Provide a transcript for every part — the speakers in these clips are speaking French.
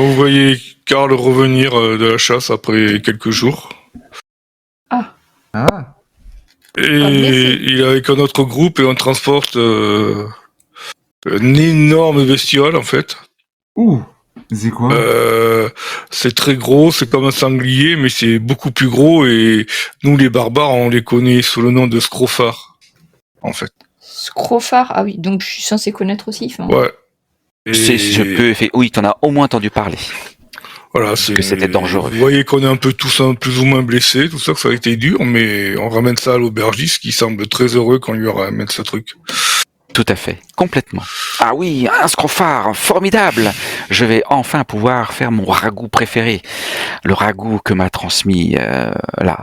vous voyez Karl revenir de la chasse après quelques jours. Ah, Et il est avec un autre groupe et on transporte un énorme bestiole en fait. Ouh, c'est quoi? C'est très gros, c'est comme un sanglier, mais c'est beaucoup plus gros et nous les barbares on les connaît sous le nom de scrophar en fait. Scrophar, ah oui, donc je suis censé connaître aussi. Enfin. Ouais. Oui, t'en as au moins entendu parler. Voilà, Que c'était dangereux. Vous voyez qu'on est un peu tous plus ou moins blessés, tout ça, que ça a été dur, mais on ramène ça à l'aubergiste qui semble très heureux qu'on lui ramène ce truc. Tout à fait, complètement. Ah oui, un scrophar, formidable. Je vais enfin pouvoir faire mon ragoût préféré. Le ragoût que m'a transmis,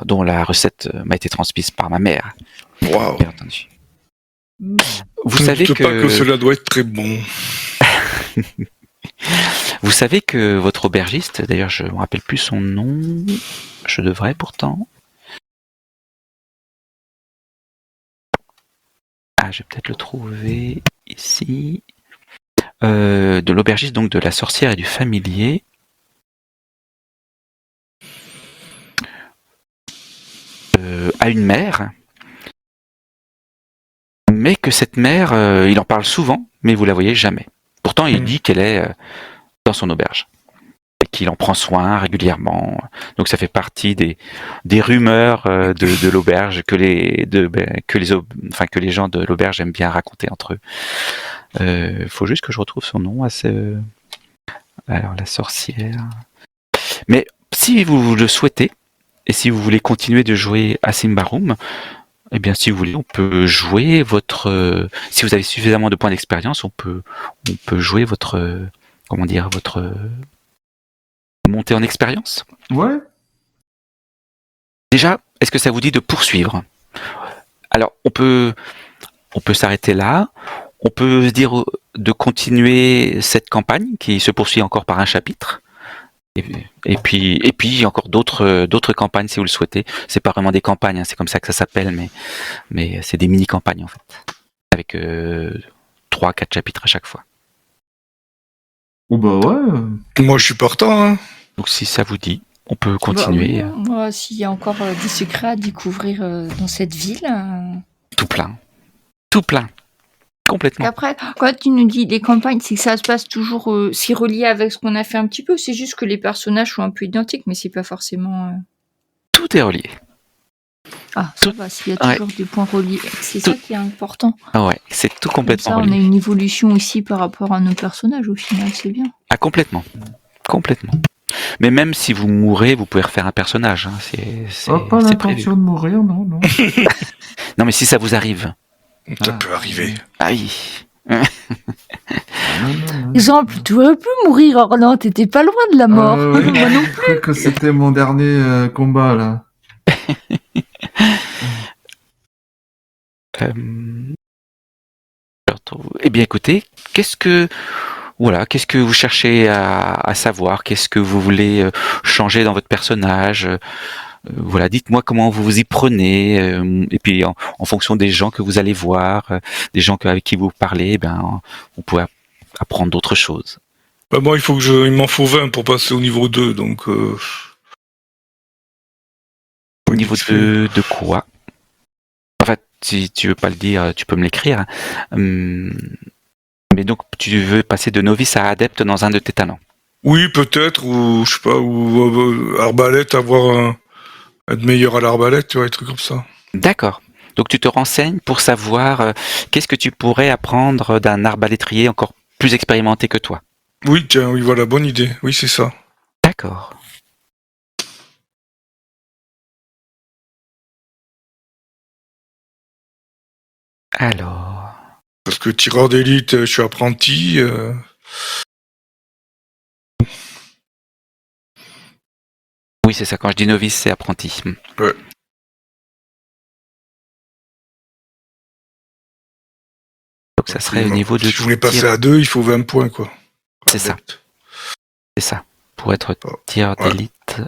dont la recette m'a été transmise par ma mère. Waouh. Bien entendu. Vous Je ne savez doute pas que cela doit être très bon. Vous savez que votre aubergiste, d'ailleurs je ne me rappelle plus son nom, je devrais pourtant. Ah, je vais peut-être le trouver ici. De l'aubergiste, donc de la sorcière et du familier. A une mère. Mais que cette mère, il en parle souvent, mais vous la voyez jamais. Pourtant, il dit qu'elle est dans son auberge. Et qu'il en prend soin régulièrement. Donc ça fait partie des rumeurs de l'auberge que les gens de l'auberge aiment bien raconter entre eux. Faut juste que je retrouve son nom. Alors la sorcière. Mais si vous le souhaitez et si vous voulez continuer de jouer à Symbaroum, eh bien si vous voulez, on peut jouer votre. Si vous avez suffisamment de points d'expérience, on peut jouer votre montée en expérience. Ouais. Déjà, est-ce que ça vous dit de poursuivre? Alors, on peut s'arrêter là. On peut se dire de continuer cette campagne qui se poursuit encore par un chapitre. Et puis encore d'autres campagnes si vous le souhaitez. C'est pas vraiment des campagnes, hein, c'est comme ça que ça s'appelle, mais c'est des mini-campagnes en fait. Avec 3-4 chapitres à chaque fois. Oh bah ouais. Moi je suis partant, hein. Donc si ça vous dit, on peut continuer. Moi, s'il y a encore des secrets à découvrir dans cette ville. Tout plein. Complètement. Après, quand tu nous dis les campagnes, c'est que ça se passe toujours si relié avec ce qu'on a fait un petit peu. C'est juste que les personnages sont un peu identiques, mais c'est pas forcément. Tout est relié. Ah, ça va, s'il y a toujours des points reliés. C'est ça qui est important. Ah ouais, c'est tout complètement relié. relié. On a une évolution aussi par rapport à nos personnages au final, c'est bien. Ah, complètement. Mais même si vous mourrez, vous pouvez refaire un personnage. Hein. Pas l'intention de mourir, non. Non, mais si ça vous arrive. Ça peut arriver. Aïe. Exemple, tu aurais pu mourir, Orlan, t'étais pas loin de la mort. Ouais. Moi non Je crois que c'était mon dernier combat, là. Eh bien, écoutez, qu'est-ce que vous cherchez à savoir? Qu'est-ce que vous voulez changer dans votre personnage? Voilà, dites-moi comment vous vous y prenez, et puis en fonction des gens que vous allez voir, des gens avec qui vous parlez, on pourrait apprendre d'autres choses. Bah moi, il m'en faut 20 pour passer au niveau 2, donc... Au niveau de quoi? En fait, si tu veux pas le dire, tu peux me l'écrire. Mais donc, tu veux passer de novice à adepte dans un de tes talents? Oui, peut-être, ou je sais pas, ou arbalète, être meilleur à l'arbalète, tu vois, des trucs comme ça. D'accord. Donc tu te renseignes pour savoir qu'est-ce que tu pourrais apprendre d'un arbalétrier encore plus expérimenté que toi. Oui, tiens, oui, voilà, bonne idée. Oui, c'est ça. D'accord. Alors... Parce que tireur d'élite, je suis apprenti. Oui, c'est ça. Quand je dis novice, c'est apprenti. Ouais. Donc ça serait au niveau de... Si je voulais passer à 2, il faut 20 points, quoi. C'est ça. C'est ça. Pour être tireur d'élite.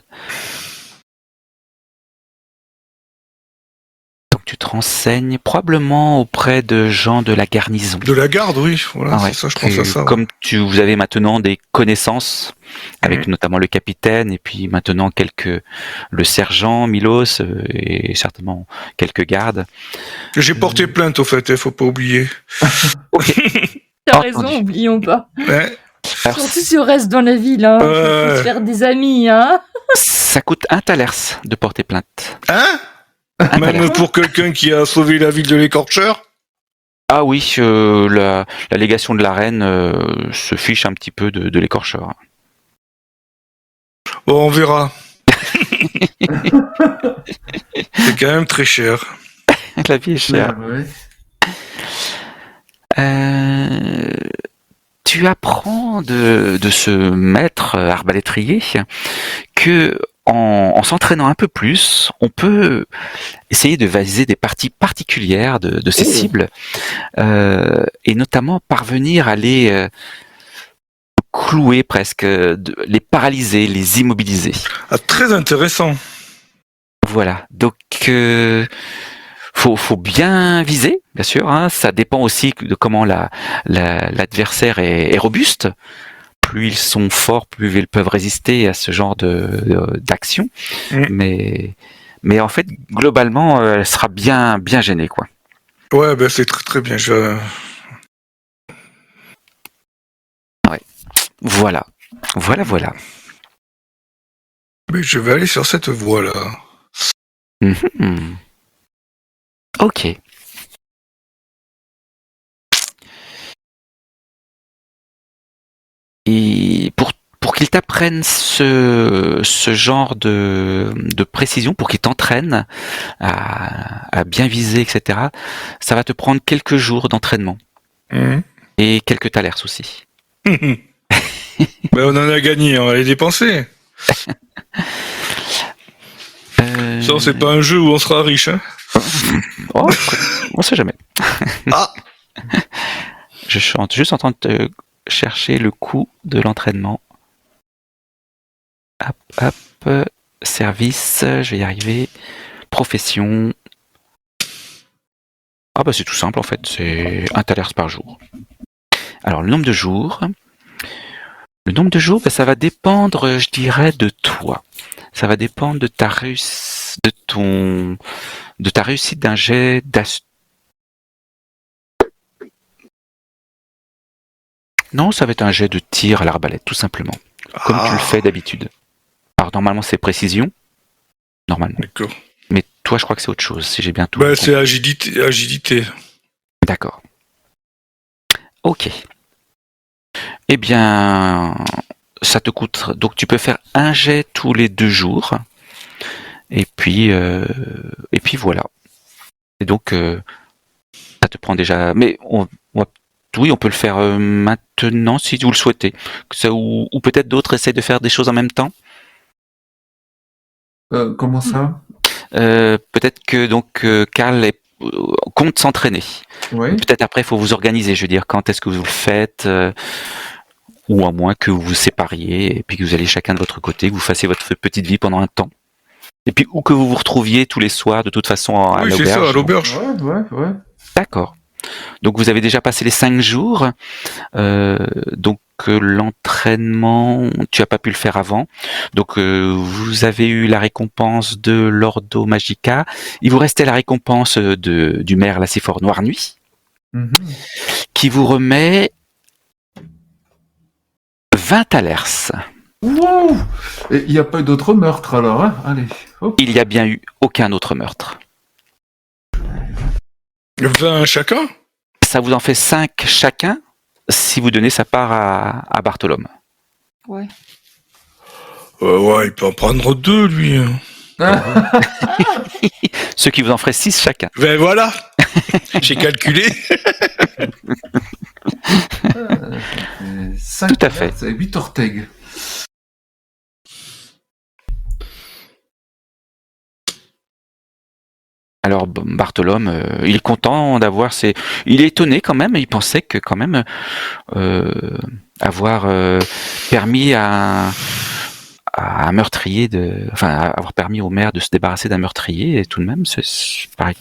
Donc tu te renseigne probablement auprès de gens de la garnison. De la garde, oui. Voilà, Ouais, c'est ça, je pense à ça. Ouais. comme vous avez maintenant des connaissances avec notamment le capitaine et puis maintenant le sergent Milos et certainement quelques gardes. J'ai porté plainte, au fait, faut pas oublier. T'as raison, oublions pas. Ouais. Alors, Surtout si on reste dans la ville, hein. Faut se faire des amis, hein. ça coûte 1 thalers de porter plainte. Hein? Un Même thalers. pour quelqu'un qui a sauvé la ville de l'écorcheur? Ah oui, la légation de la reine se fiche un petit peu de l'écorcheur. Bon, on verra. C'est quand même très cher. La vie est chère. Ouais. Tu apprends de ce maître arbalétrier que en s'entraînant un peu plus, on peut essayer de viser des parties particulières de ces cibles et notamment parvenir à les clouer presque, les paralyser, les immobiliser. Ah, très intéressant. Voilà, donc faut bien viser, bien sûr. Hein. Ça dépend aussi de comment l'adversaire est robuste. Plus ils sont forts, plus ils peuvent résister à ce genre d'action. Mais en fait, globalement, elle sera bien gênée, quoi. Ouais, ben c'est très très bien. Ouais. Voilà. Mais je vais aller sur cette voie-là. Mmh. Ok. Et pour qu'il t'apprenne ce genre de précision, pour qu'il t'entraîne à bien viser, etc., ça va te prendre quelques jours d'entraînement. Et quelques thalers aussi. Ben, on en a gagné, on va les dépenser. Ça, c'est pas un jeu où on sera riche, hein. Oh, on sait jamais. Ah. Je suis juste en train de chercher le coût de l'entraînement. Hop, service, je vais y arriver. Profession. Ah bah c'est tout simple en fait, c'est 1 thalers par jour. Alors le nombre de jours, ça va dépendre, je dirais, de toi. Ça va dépendre de ta réussite d'un jet d'astuce. Non, ça va être un jet de tir à l'arbalète, tout simplement. Comme tu le fais d'habitude. Alors normalement c'est précision. Normalement. D'accord. Mais toi je crois que c'est autre chose, si j'ai bien tout compris. C'est agilité. D'accord. Ok. Eh bien, ça te coûte... Donc tu peux faire un jet tous les 2 jours. Et puis voilà. Et donc, ça te prend déjà... Mais on peut le faire maintenant si vous le souhaitez. Ou peut-être d'autres essayent de faire des choses en même temps. Comment ça? Peut-être que donc Karl compte s'entraîner. Oui. Peut-être après, il faut vous organiser. Je veux dire, quand est-ce que vous le faites ou à moins que vous vous sépariez et puis que vous allez chacun de votre côté, que vous fassiez votre petite vie pendant un temps. Et puis, ou que vous vous retrouviez tous les soirs, de toute façon, à l'auberge. Oui, c'est ça, à l'auberge. Ouais. D'accord. Donc, vous avez déjà passé les 5 jours. Donc, l'entraînement, tu n'as pas pu le faire avant. Donc, vous avez eu la récompense de l'Ordo Magica. Il vous restait la récompense du maire Lassifor Noire Nuit, qui vous remet 20 thalers. Wow! Il n'y a pas eu d'autres meurtres alors, hein? Allez. Hop. Il n'y a bien eu aucun autre meurtre. 20 chacun? Ça vous en fait 5 chacun si vous donnez sa part à Bartholome. Ouais. Ouais, il peut en prendre 2, lui. Ce qui vous en ferait 6 chacun. Ben voilà. J'ai calculé. 5 Tout à fait. C'est 8 orteils. Alors Bartholome, il est content d'avoir il est étonné quand même, il pensait que quand même avoir permis à à un meurtrier à avoir permis au maire de se débarrasser d'un meurtrier, et tout de même, c'est pareil.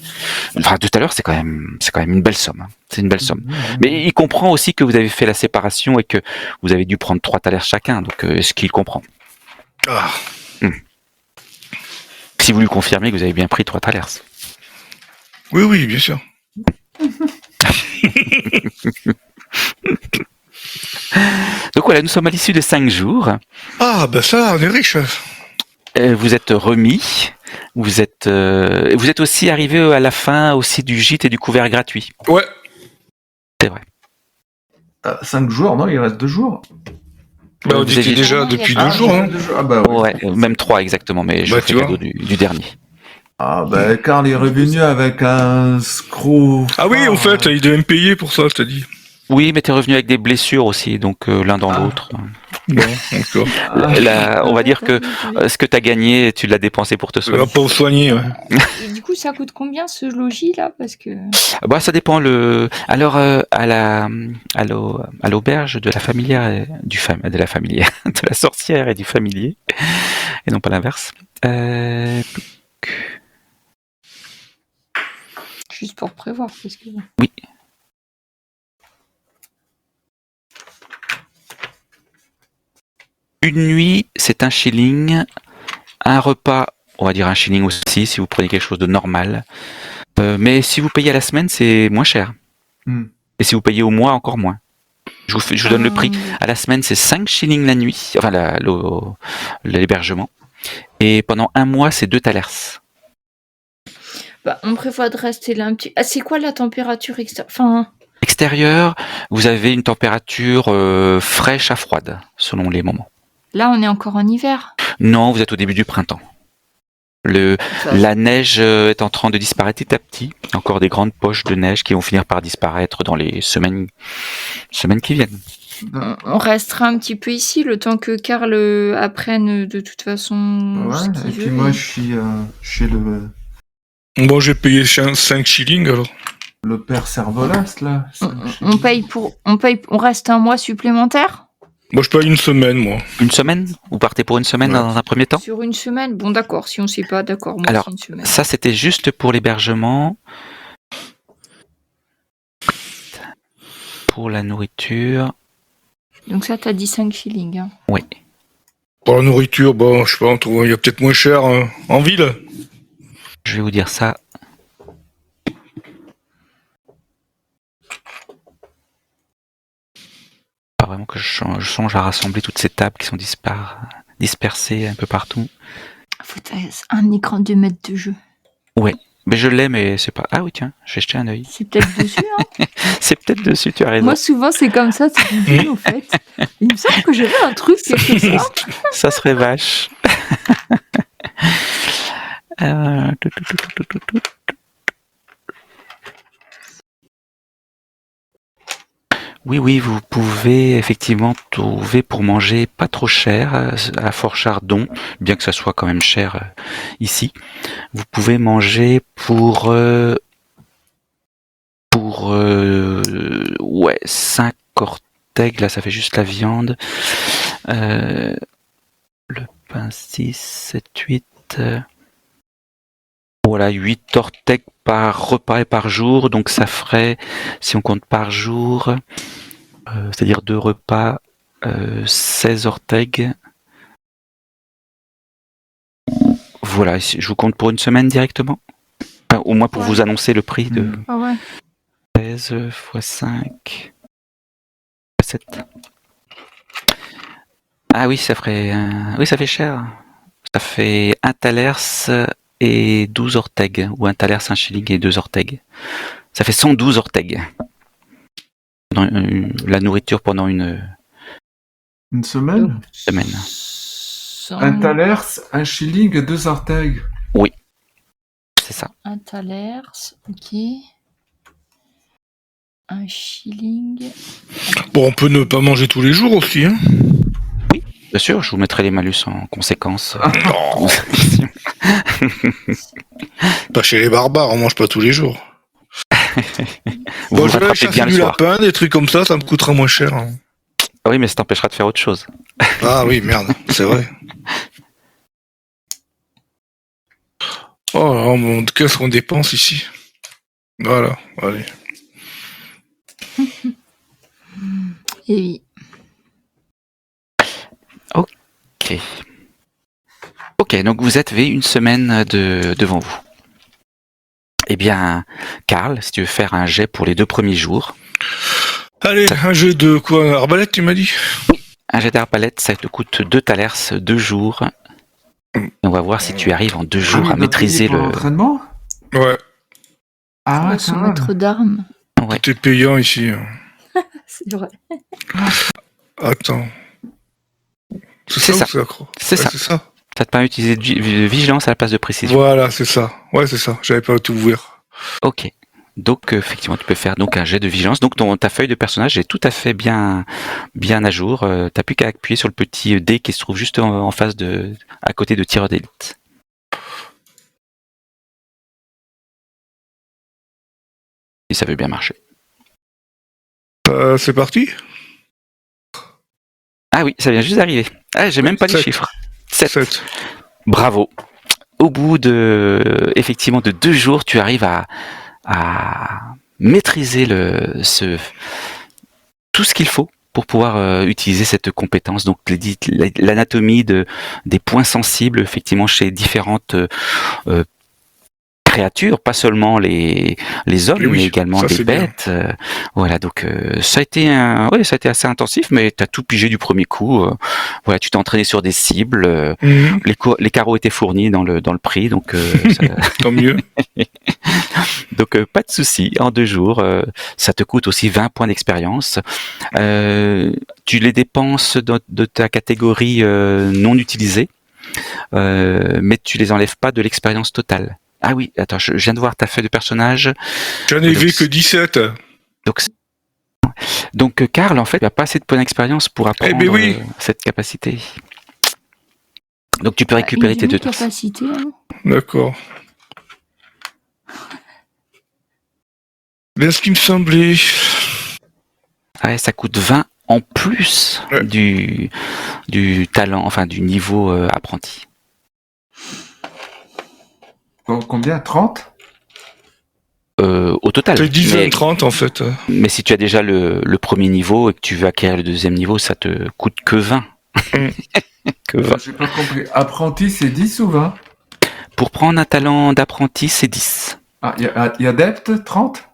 Enfin, tout à l'heure, c'est quand même une belle somme. Hein. C'est une belle somme. Mais il comprend aussi que vous avez fait la séparation et que vous avez dû prendre 3 thalers chacun. Donc, est-ce qu'il comprend? Ah. Si vous lui confirmez que vous avez bien pris 3 thalers. Oui, bien sûr. Donc voilà, nous sommes à l'issue de 5 jours. Ah, bah ça, on est riche. Vous êtes remis. Vous êtes aussi arrivé à la fin aussi du gîte et du couvert gratuit. Ouais. C'est vrai. 5 jours, non, il reste 2 jours. Bah, on Vous était aviez- déjà depuis 2 jours. Hein. 2 jours. Ah bah ouais. Ouais, même 3 exactement, mais je Bah, vous fais tu cadeau du dernier. Ah bah Karl est revenu avec un screw. Ah oui, en fait, il devait me payer pour ça, je te dis. Oui, mais t'es revenu avec des blessures aussi, donc l'un dans l'autre. Bon, d'accord. Là, on va dire que ce que t'as gagné, tu l'as dépensé pour te Ça va soigner. pas vous soigner, ouais. Et du coup, ça coûte combien ce logis là? Parce que Bah, ça dépend Alors, à l'auberge de la familière, de la familière, de la sorcière et du familier, et non pas l'inverse. juste pour prévoir, parce que Oui. Une nuit, c'est 1 shilling. Un repas, on va dire 1 shilling aussi, si vous prenez quelque chose de normal. Mais si vous payez à la semaine, c'est moins cher. Et si vous payez au mois, encore moins. Je vous donne le prix. À la semaine, c'est 5 shillings la nuit, enfin l'hébergement. Et pendant 1 mois, c'est 2 thalers. bah, on prévoit de rester là un petit. Ah, c'est quoi la température extérieure? Enfin, Extérieur, vous avez une température fraîche à froide, selon les moments. là, on est encore en hiver. Non, vous êtes au début du printemps. La neige est en train de disparaître petit à petit. Il y a encore des grandes poches de neige qui vont finir par disparaître dans les semaines qui viennent. On restera un petit peu ici le temps que Karl apprenne de toute façon ce Ouais, qu'il et veut. puis moi je suis chez Bon, j'ai payé 5 shillings, alors. le père Servolas là. On reste un mois supplémentaire Moi, je paye une semaine, moi. Une semaine? Vous partez pour une semaine Ouais. dans un premier temps? sur une semaine. Bon, d'accord. Si on sait pas, d'accord. Moi, Alors, c'est une semaine. ça, c'était juste pour l'hébergement. Pour la nourriture. Donc ça, t'as dit 5 shillings. Hein. Oui. Pour la nourriture, bon, je sais pas, il y a peut-être moins cher en ville. Je vais vous dire ça. Pas vraiment que je songe à rassembler toutes ces tables qui sont dispersées un peu partout. Faut un écran de 2 mètres de jeu. Mais je l'ai, mais c'est pas... Ah oui, tiens, je vais jeter un œil. C'est peut-être dessus. Hein. C'est peut-être dessus, tu as raison. Moi, souvent, c'est comme ça. C'est une en fait. Il me semble que j'avais un truc quelque part. Ça serait vache. Oui, vous pouvez effectivement trouver pour manger pas trop cher à Fort Chardon, bien que ça soit quand même cher ici. Vous pouvez manger pour 5 ortegs, là ça fait juste la viande. Le pain 6, 7, 8... Voilà, 8 ortegs par repas et par jour, donc ça ferait, si on compte par jour, c'est-à-dire 2 repas, 16 ortegs. Voilà, je vous compte pour une semaine directement. Enfin, au moins pour vous annoncer le prix de Ah ouais. 16 x 5, 7. Ah oui, ça ferait, oui, ça fait cher. Ça fait 1 thalers et 12 ortegs, ou 1 thalers, 1 shilling et 2 ortegs. Ça fait 112 ortegs. La nourriture pendant une semaine. semaine. 1 thalers, 1 shilling et 2 ortegs. Oui, c'est ça. 1 thalers, ok. 1 shilling. Bon, on peut ne pas manger tous les jours aussi, hein. Bien sûr, je vous mettrai les malus en conséquence. Non. Pas chez les barbares, on mange pas tous les jours. Vous Bon, vous je vais aller rattrapez bien chercher le du soir. lapin, des trucs comme ça me coûtera moins cher. Hein. Ah oui, mais ça t'empêchera de faire autre chose. Ah oui, merde, c'est vrai. Oh là, mon qu'est-ce qu'on dépense ici. Voilà, allez. Et oui. Ok. Ok, donc vous avez une semaine devant vous. Eh bien, Karl, si tu veux faire un jet pour les 2 premiers jours, Allez, un jeu de quoi? Arbalète, tu m'as dit? un jet d'arbalète, ça te coûte 2 thalers, 2 jours. Et on va voir si tu arrives en 2 Ah jours oui, à il doit maîtriser payer pour le. l'entraînement. Ouais, Ah ouais, Son quand même. maître d'armes. Ouais. tout est payant ici. C'est vrai. Attends. C'est ou ça. c'est accro? C'est Ouais, ça. c'est ça. Ça te permet d'utiliser de vigilance à la place de précision. Voilà, c'est ça. Ouais, c'est ça. J'avais pas tout ouvert. Ok. Donc effectivement, tu peux faire donc un jet de vigilance. Donc ta feuille de personnage est tout à fait bien à jour. T'as plus qu'à appuyer sur le petit dé qui se trouve juste en face à côté de tireur d'élite. Et ça veut bien marcher. C'est parti? Ah oui, ça vient juste d'arriver. Ah, j'ai même pas les 7. chiffres. 7. 7. Bravo. Au bout effectivement de 2 jours, tu arrives à maîtriser tout ce qu'il faut pour pouvoir utiliser cette compétence. Donc l'anatomie des points sensibles, effectivement, chez différentes créatures, pas seulement les hommes, Oui, mais également ça, les c'est bien. bêtes. Voilà, donc ça a été ça a été assez intensif, mais t'as tout pigé du premier coup. Voilà, tu t'es entraîné sur des cibles. Mhm. Les carreaux étaient fournis dans le prix, donc Tant mieux. donc pas de souci. En 2 jours, ça te coûte aussi 20 points d'expérience. Tu les dépenses de ta catégorie non utilisée, mais tu les enlèves pas de l'expérience totale. Ah oui, attends, je viens de voir ta feuille de personnage. J'en ai vu Donc, que 17. donc Karl, en fait, tu n'as pas assez de points d'expérience pour apprendre ben oui. cette capacité. Donc tu peux Bah, il y a récupérer du tes 2 capacité. Hein. D'accord. Bien ce qui me semblait. Ouais, ça coûte 20 en plus Ouais. du talent, enfin du niveau apprenti. Combien? 30? Au total. C'est 10, 20, 30 en fait. Mais si tu as déjà le premier niveau et que tu veux acquérir le deuxième niveau, ça te coûte que 20. Que 20. J'ai pas compris. Apprenti, c'est 10 ou 20? Pour prendre un talent d'apprenti, c'est 10. Ah, il y a adepte, 30?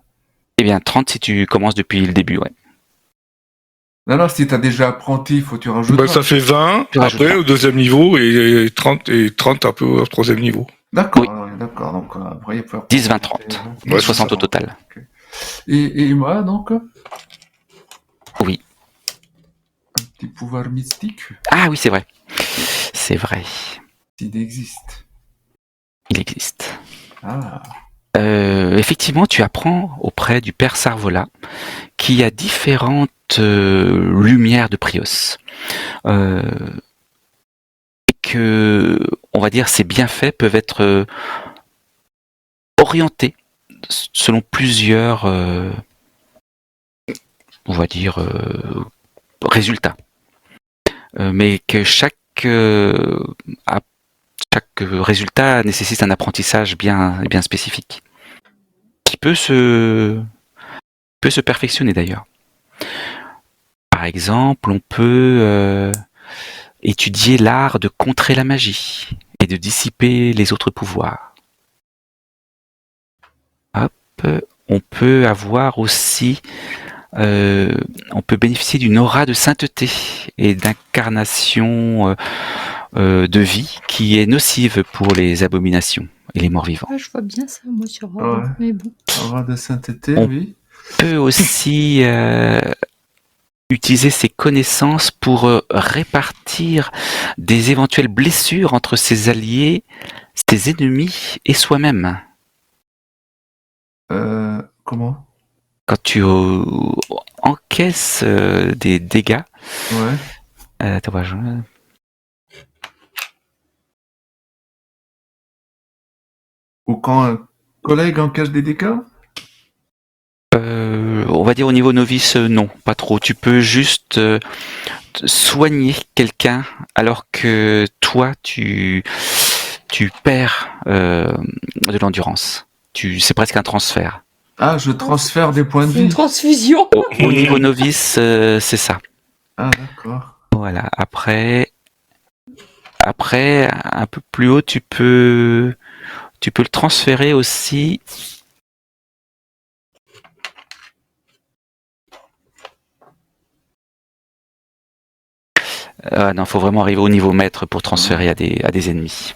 Eh bien, 30 si tu commences depuis le début, ouais. Non, si t'as déjà apprenti, faut que tu rajoutes Bah, 20. ça fait 20 Tu rajoutes après 20. au deuxième niveau et 30 un peu au troisième niveau. D'accord, Oui. alors, d'accord. Donc, après, il faut 10, 20, 30. Ouais, 60 c'est au total. Ok. Et moi, donc? Oui. Un petit pouvoir mystique, Ah oui, c'est vrai. C'est vrai. s'il existe. Il existe. Ah. Effectivement, tu apprends auprès du père Sarvola qu'il y a différentes lumières de Prios. Et que, on va dire, ces bienfaits peuvent être orientés selon plusieurs, on va dire, résultats. Mais que chaque résultat nécessite un apprentissage bien spécifique, qui peut se perfectionner d'ailleurs. Par exemple, on peut étudier l'art de contrer la magie et de dissiper les autres pouvoirs. Hop, on peut avoir aussi, on peut bénéficier d'une aura de sainteté et d'incarnation de vie qui est nocive pour les abominations et les morts vivants. Ah, je vois bien ça, moi, sur Ouais. Rob. Mais bon. Aura de sainteté, On- oui. Peut aussi utiliser ses connaissances pour répartir des éventuelles blessures entre ses alliés, ses ennemis et soi-même. Comment? Quand tu encaisses des dégâts, Ouais. attends, voilà, Ou quand un collègue encaisse des dégâts? On va dire au niveau novice, non, pas trop. Tu peux juste soigner quelqu'un alors que toi, tu perds de l'endurance. C'est presque un transfert. Ah, je transfère des points de C'est une vie. transfusion. Au niveau novice, c'est ça. Ah, d'accord. Voilà. Après, un peu plus haut, tu peux le transférer aussi. Non, faut vraiment arriver au niveau maître pour transférer à des ennemis.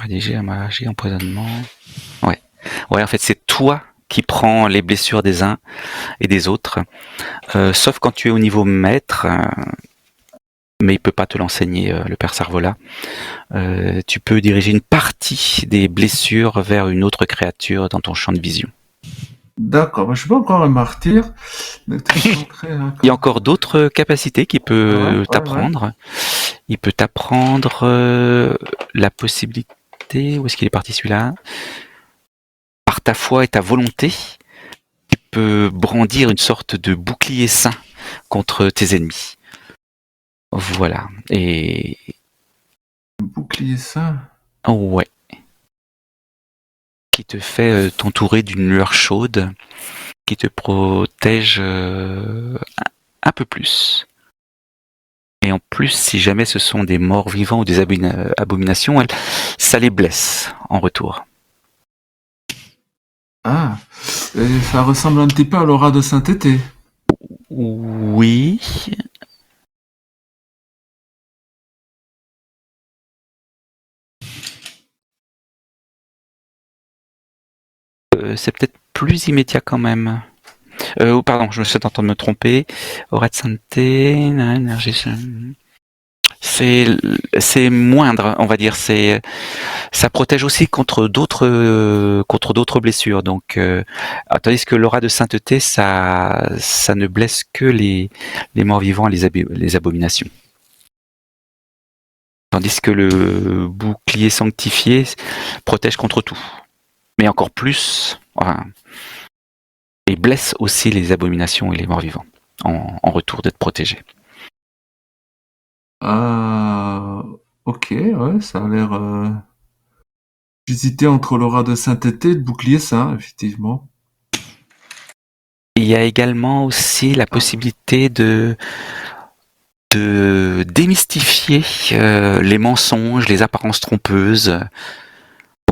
Rédiger un magie, empoisonnement. Ouais, en fait, c'est toi qui prends les blessures des uns et des autres, sauf quand tu es au niveau maître. Mais il peut pas te l'enseigner, le père Sarvola. Tu peux diriger une partie des blessures vers une autre créature dans ton champ de vision. D'accord, je suis pas encore un martyr. Mais Il y a encore d'autres capacités qu'il peut Ouais. t'apprendre. Il peut t'apprendre la possibilité... Où est-ce qu'il est parti celui-là? Par ta foi et ta volonté, tu peux brandir une sorte de bouclier saint contre tes ennemis. Voilà. Et... Bouclier sain. Ouais. Qui te fait t'entourer d'une lueur chaude, qui te protège un peu plus. Et en plus, si jamais ce sont des morts vivants ou des abominations, ça les blesse en retour. Ah, et ça ressemble un petit peu à l'aura de sainteté. Oui. C'est peut-être plus immédiat quand même. Pardon, je me suis tenté de me tromper. Aura de sainteté, énergie. C'est moindre, on va dire. Ça protège aussi contre d'autres blessures. Donc, tandis que l'aura de sainteté, ça ne blesse que les morts vivants et les abominations. Tandis que le bouclier sanctifié protège contre tout, mais encore plus, et blesse aussi les abominations et les morts vivants en retour d'être protégés. Ah, ok, ouais, ça a l'air. J'hésitais entre l'aura de sainteté et le bouclier saint, effectivement. Il y a également aussi la possibilité de démystifier les mensonges, les apparences trompeuses,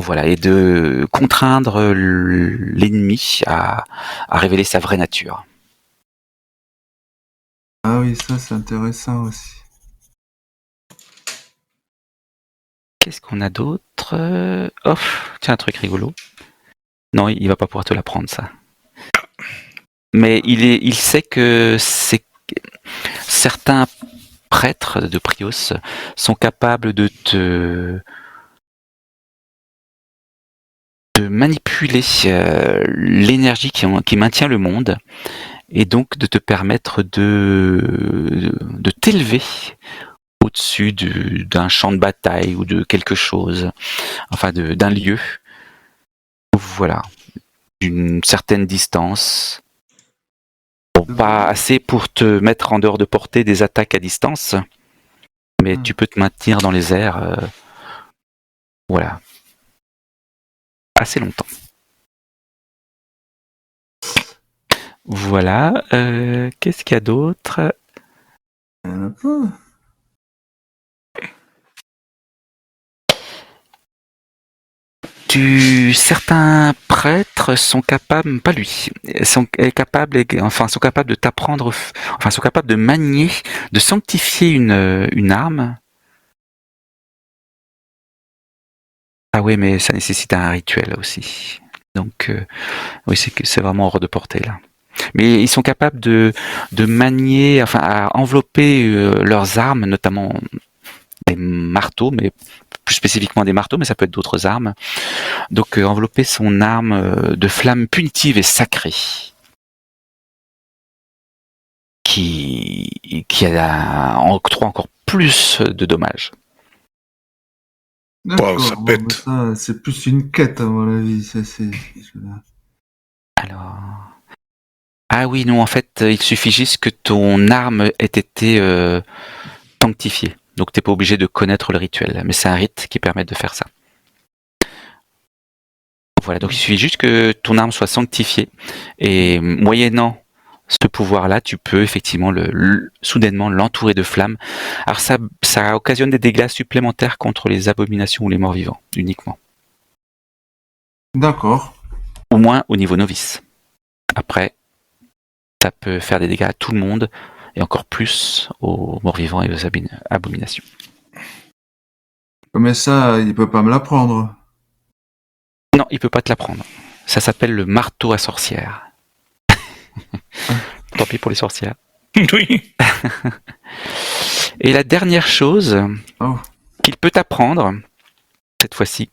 voilà, et de contraindre l'ennemi à révéler sa vraie nature. Ah oui, ça c'est intéressant aussi. Qu'est-ce qu'on a d'autre? Oh, tiens, un truc rigolo. Non, il va pas pouvoir te l'apprendre, ça. Mais il sait que certains prêtres de Prios sont capables de manipuler l'énergie qui maintient le monde, et donc de te permettre de t'élever au-dessus d'un champ de bataille ou de quelque chose, enfin d'un lieu. Voilà, d'une certaine distance. Bon, pas assez pour te mettre en dehors de portée des attaques à distance, mais tu peux te maintenir dans les airs, voilà, assez longtemps. Voilà, qu'est-ce qu'il y a d'autre? Il y en a pas. Certains prêtres sont capables, pas lui, sont capables de t'apprendre, sont capables de manier, de sanctifier une arme. Ah oui, mais ça nécessite un rituel aussi. Donc, oui, c'est vraiment hors de portée là. Mais ils sont capables de manier, à envelopper leurs armes, notamment des marteaux, mais plus spécifiquement des marteaux, mais ça peut être d'autres armes. Donc envelopper son arme de flammes punitives et sacrées, qui octroie encore plus de dommages. D'accord, ça bon, pète. mais ça, c'est plus une quête, à mon avis. Alors. Ah oui, non, en fait, il suffit juste que ton arme ait été sanctifiée. Donc t'es pas obligé de connaître le rituel, mais c'est un rite qui permet de faire ça. Voilà, donc il suffit juste que ton arme soit sanctifiée, et moyennant ce pouvoir-là, tu peux effectivement soudainement l'entourer de flammes. Alors ça occasionne des dégâts supplémentaires contre les abominations ou les morts vivants, uniquement. D'accord. Au moins au niveau novice. Après, ça peut faire des dégâts à tout le monde, et encore plus aux morts vivants et aux abominations. Mais ça, il peut pas me l'apprendre. Non, il peut pas te la prendre. Ça s'appelle le marteau à sorcière. Tant pis pour les sorcières. Oui. Et la dernière chose Oh. qu'il peut t'apprendre, cette fois-ci,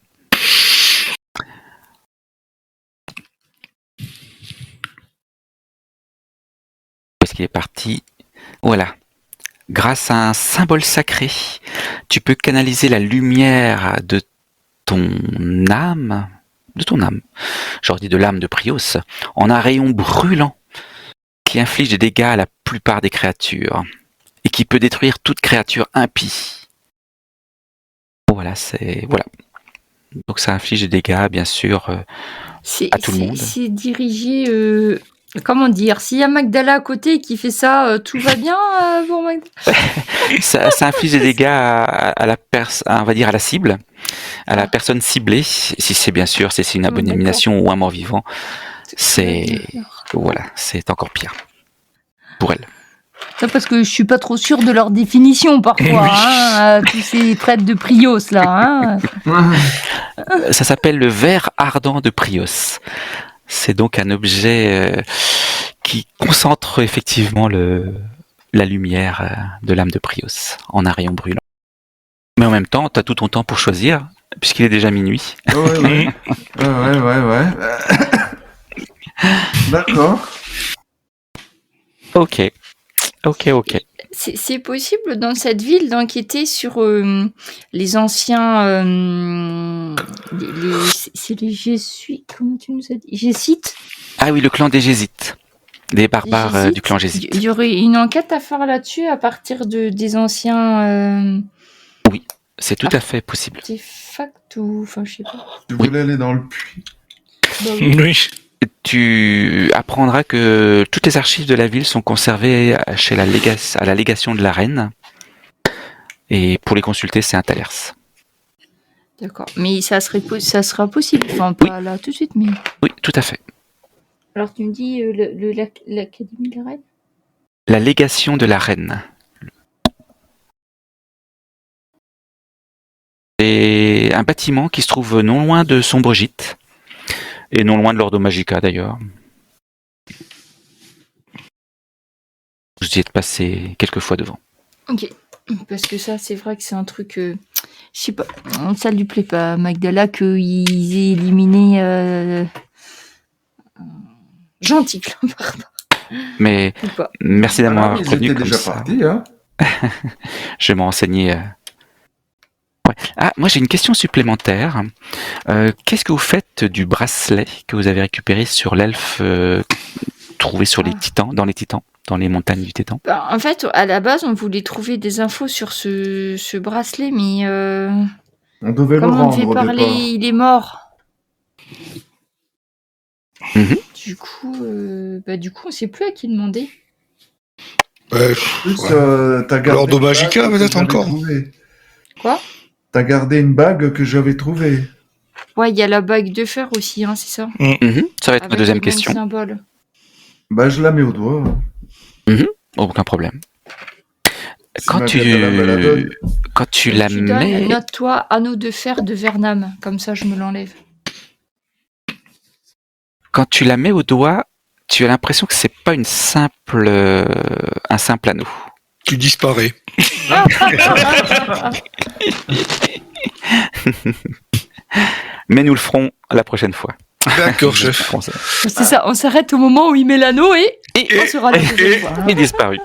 où est-ce qu'il est parti? Voilà. Grâce à un symbole sacré, tu peux canaliser la lumière de ton âme, j'aurais dit de l'âme de Prios, en un rayon brûlant qui inflige des dégâts à la plupart des créatures et qui peut détruire toute créature impie. Voilà. Donc ça inflige des dégâts, bien sûr, à tout le monde. C'est dirigé. Comment dire? S'il y a Magdala à côté qui fait ça, tout va bien pour Magdala? Ça inflige des dégâts à on va dire à la cible, à la personne ciblée, si c'est bien sûr, si c'est une abomination ou un mort-vivant. C'est encore pire pour elle. Ça parce que je suis pas trop sûre de leur définition parfois, Oui. tous ces prêtres de Prios là. Ça s'appelle le ver ardent de Prios. C'est donc un objet qui concentre effectivement la lumière de l'âme de Prios en un rayon brûlant. Mais en même temps, tu as tout ton temps pour choisir, puisqu'il est déjà minuit. Ouais. D'accord. Ok. C'est possible dans cette ville d'enquêter sur les anciens. C'est les Jésuites, comment tu nous as dit? Jésites? Ah oui, le clan des Gésites. Des barbares du clan Gésite. Il y aurait une enquête à faire là-dessus à partir des anciens. Oui, c'est tout à fait possible. Artefacts ou. Enfin, je sais pas. Tu voulais aller dans le puits. Bah oui. Oui. Tu apprendras que toutes les archives de la ville sont conservées chez à la légation de la reine. Et pour les consulter, c'est un Talers. D'accord. Mais ça sera possible. Enfin, pas là tout de suite, mais. Oui, tout à fait. Alors, tu me dis l'Académie de la Reine? La légation de la reine. C'est un bâtiment qui se trouve non loin de Sombre-Gîte. Et non loin de l'Ordo Magica d'ailleurs. Vous y êtes passé quelques fois devant. Ok. Parce que ça, c'est vrai que c'est un truc. Je sais pas. Ça lui plaît pas à Magdala qu'ils aient éliminé. Gentil clan barbare. Mais Ou pas. merci d'avoir Ils prévenu étaient comme déjà ça. partis, hein. Je vais m'en renseigner. Ouais. Ah, moi j'ai une question supplémentaire. Qu'est-ce que vous faites du bracelet que vous avez récupéré sur l'elfe trouvé sur les titans, dans les montagnes du Tétan? Bah, en fait, à la base, on voulait trouver des infos sur ce bracelet, mais On devait le comme on rendre devait au parler, départ. il est mort. Mhm. Du coup, on sait plus à qui demander. Ouais, En plus, ouais. t'as gardé L'Ordo une Magica, bague que peut-être j'avais encore. trouvée. Quoi? T'as gardé une bague que j'avais trouvée. Ouais, il y a la bague de fer aussi, hein, c'est ça? Mhm. Ça va être ma Avec deuxième les mêmes question. symboles. Bah, je la mets au doigt. Aucun problème. Si Quand Magdala me la donne. tu la Tu donnes, mets, note-toi, anneau de fer de Vernam. Comme ça, je me l'enlève. quand tu la mets au doigt, tu as l'impression que c'est pas un simple anneau. Tu disparais. Mais nous le ferons la prochaine fois. D'accord, chef. C'est ça, on s'arrête au moment où il met l'anneau et on sera là. Il est disparu.